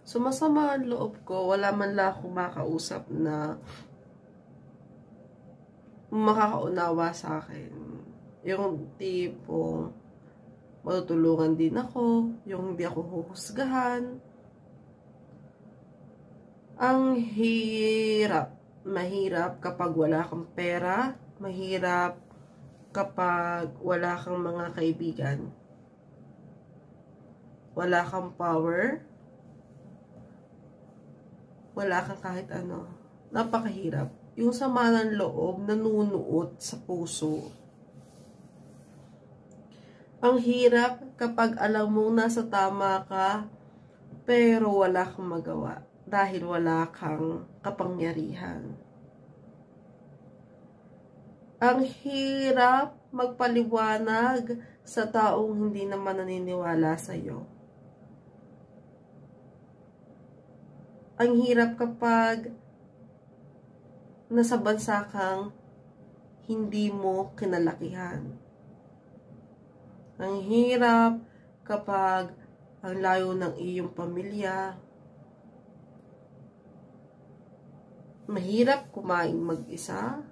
Sumasama ang loob ko, wala man lang akong makausap na makakaunawa sa akin. Yung tipong matutulungan din ako, yung hindi ako huhusgahan. Ang hirap. Mahirap kapag wala kang pera, mahirap kapag wala kang mga kaibigan, wala kang power, wala kang kahit ano. Napakahirap. Yung sama ng loob nanunuot sa puso. Ang hirap kapag alam mong nasa tama ka, pero wala kang magawa dahil wala kang kapangyarihan. Ang hirap magpaliwanag sa taong hindi naman naniniwala sa iyo. Ang hirap kapag nasa bansa kang hindi mo kinalakihan. Ang hirap kapag ang layo ng iyong pamilya. Mahirap kumain mag-isa.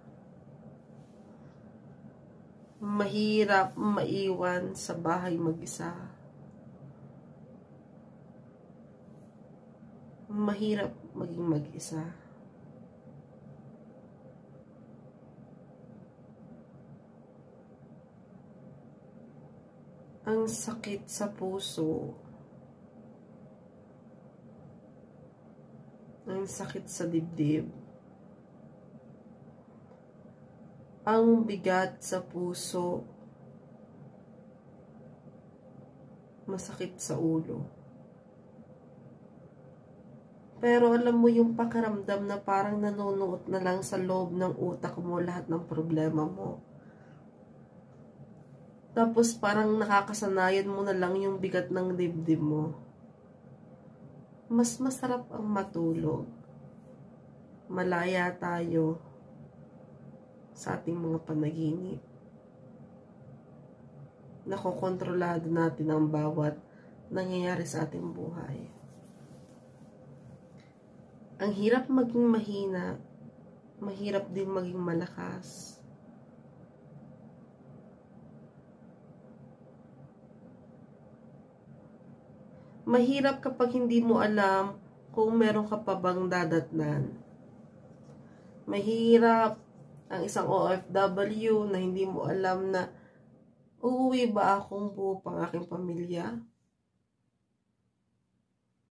Mahirap maiwan sa bahay mag-isa. Mahirap maging mag-isa. Ang sakit sa puso. Ang sakit sa dibdib. Ang bigat sa puso. Masakit sa ulo. Pero alam mo yung pakiramdam na parang nanunuot na lang sa loob ng utak mo lahat ng problema mo. Tapos parang nakakasanayan mo na lang yung bigat ng dibdib mo. Mas masarap ang matulog. Malaya tayo sa ating mga panaginip. Nakokontrolado natin ang bawat nangyayari sa ating buhay. Ang hirap maging mahina, mahirap din maging malakas. Mahirap kapag hindi mo alam kung meron ka pa bang dadatnan. Mahirap ang isang OFW na hindi mo alam na uuwi ba akong buo pang aking pamilya?